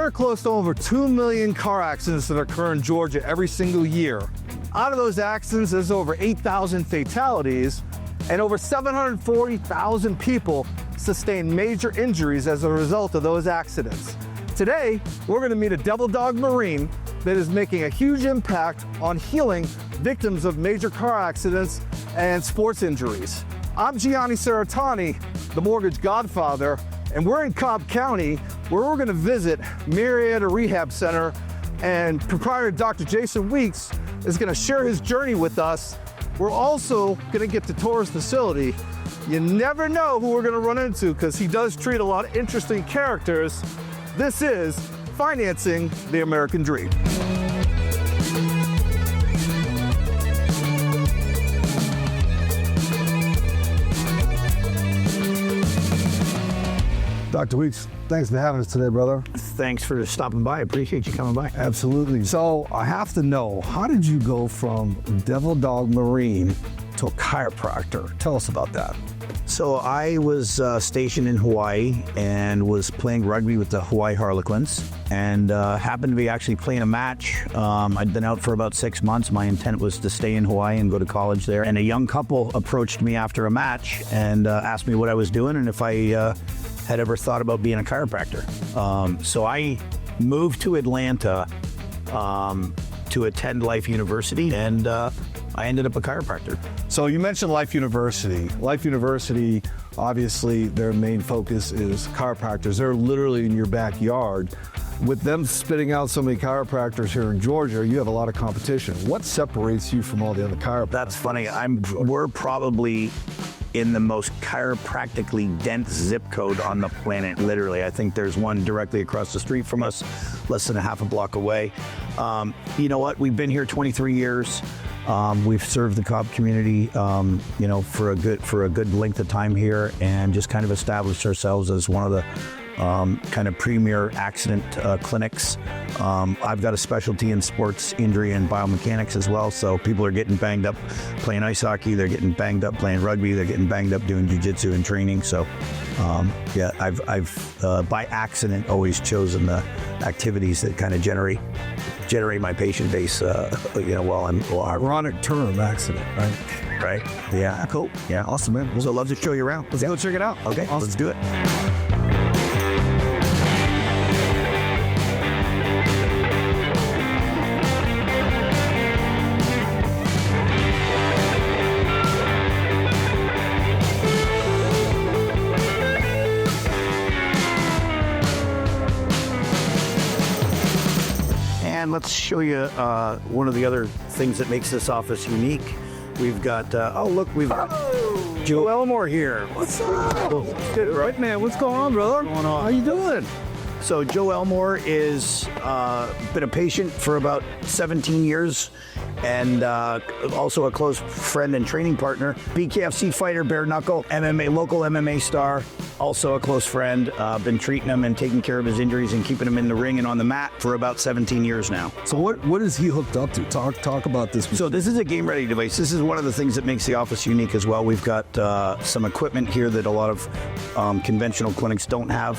are close to over 2 million car accidents that occur in Georgia every single year. Out of those accidents, there's over 8,000 fatalities, and over 740,000 people sustain major injuries as a result of those accidents. Today, we're going to meet a Devil Dog Marine that is making a huge impact on healing victims of major car accidents and sports injuries. I'm Gianni Saratani, the mortgage godfather, and we're in Cobb County, where we're going to visit Marietta Rehab Center, and proprietor Dr. Jason Weeks is going to share his journey with us. We're also going to get to tour his facility. You never know who we're going to run into because he does treat a lot of interesting characters. This is Financing the American Dream. Dr. Weeks, thanks for having us today, brother. Thanks for stopping by. I appreciate you coming by. Absolutely. So I have to know, how did you go from Devil Dog Marine to a chiropractor? Tell us about that. So I was stationed in Hawaii and was playing rugby with the Hawaii Harlequins, and happened to be actually playing a match. I'd been out for about 6 months. My intent was to stay in Hawaii and go to college there. And a young couple approached me after a match and asked me what I was doing and if I had ever thought about being a chiropractor. So I moved to Atlanta to attend Life University, and I ended up a chiropractor. So you mentioned Life University. Life University, obviously, their main focus is chiropractors. They're literally in your backyard. With them spitting out so many chiropractors here in Georgia, you have a lot of competition. What separates you from all the other chiropractors? That's funny. We're probably in the most chiropractically dense zip code on the planet, literally. I think there's one directly across the street from us, less than a half a block away. You know what? We've been here 23 years. We've served the Cobb community, you know, for a good length of time here, and just kind of established ourselves as one of the kind of premier accident clinics. I've got a specialty in sports injury and biomechanics as well. So people are getting banged up playing ice hockey. They're getting banged up playing rugby. They're getting banged up doing jiu-jitsu and training. So yeah, I've by accident always chosen the activities that kind of generate my patient base, you know, while I'm Ironic term, accident, right? right. Yeah, cool. Yeah, awesome, man. So I'd love to show you around. Let's go check it out. Okay, awesome. Let's do it. And let's show you one of the other things that makes this office unique. We've got, oh look, we've got Joe Elmore here. What's up? Good, right, man? What's going on, brother? What's going on? How you doing? So Joe Elmore is been a patient for about 17 years, and also a close friend and training partner. BKFC fighter, bare knuckle, MMA, local MMA star, also a close friend. Been treating him and taking care of his injuries and keeping him in the ring and on the mat for about 17 years now. So what is he hooked up to? Talk about this. So this is a game ready device. This is one of the things that makes the office unique as well. We've got some equipment here that a lot of conventional clinics don't have.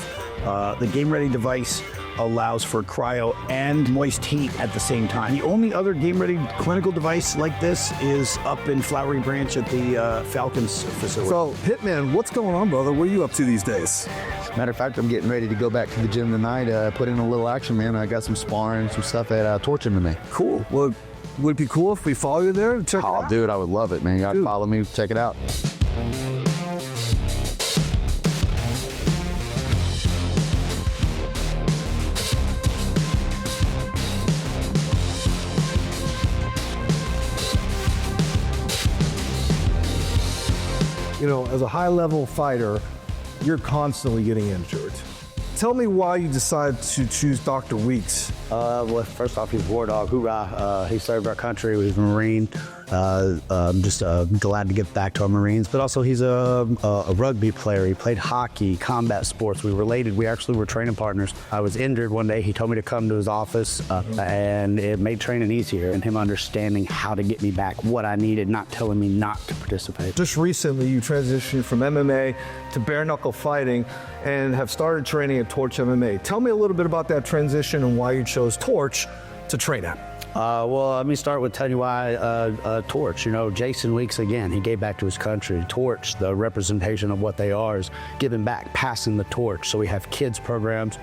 The game ready device allows for cryo and moist heat at the same time. The only other game ready clinical device like this is up in Flowery Branch at the Falcons facility. So HITMAN, what's going on, brother? What are you up to these days? Matter of fact, I'm getting ready to go back to the gym tonight. Put in a little action, man. I got some sparring, some stuff at Torching today. Cool. Well, would it be cool if we follow you there and check it out? Oh, dude, I would love it, man. You gotta follow me, check it out. You know, as a high-level fighter, you're constantly getting injured. Tell me why you decided to choose Dr. Weeks. Well, first off, he's war dog, hoorah. He served our country, he was a Marine. I'm just glad to get back to our Marines. But also, he's a rugby player. He played hockey, combat sports. We related. We actually were training partners. I was injured one day. He told me to come to his office, and it made training easier. And him understanding how to get me back, what I needed, not telling me not to participate. Just recently, you transitioned from MMA to bare knuckle fighting and have started training at Torch MMA. Tell me a little bit about that transition and why you chose Torch to train at. Well, let me start with telling you why Torch. You know, Jason Weeks, again, he gave back to his country. Torch, the representation of what they are, is giving back, passing the torch. So we have kids programs,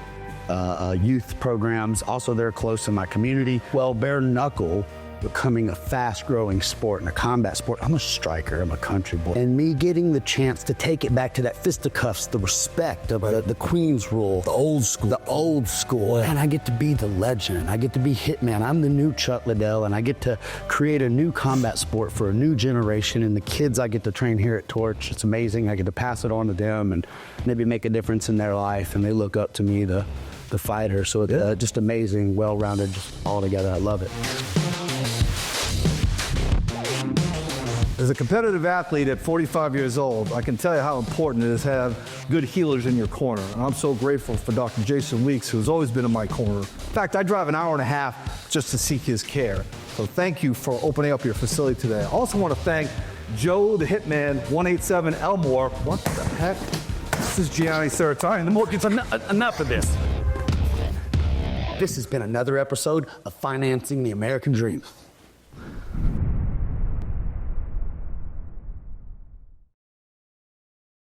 youth programs. Also, they're close in my community. Well, bare knuckle becoming a fast-growing sport and a combat sport. I'm a striker, I'm a country boy. And me getting the chance to take it back to that fisticuffs, the respect of the Queen's rule. The old school. The old school. And I get to be the legend. I get to be Hitman. I'm the new Chuck Liddell, and I get to create a new combat sport for a new generation. And the kids I get to train here at Torch, it's amazing. I get to pass it on to them and maybe make a difference in their life, and they look up to me, the fighter. So it's just amazing, well-rounded, just all together. I love it. As a competitive athlete at 45 years old, I can tell you how important it is to have good healers in your corner. And I'm so grateful for Dr. Jason Weeks, who's always been in my corner. In fact, I drive an hour and a half just to seek his care. So thank you for opening up your facility today. I also want to thank Joe the Hitman 187 Elmore. What the heck? This is Gianni Serotonin. The more enough of this. This has been another episode of Financing the American Dream.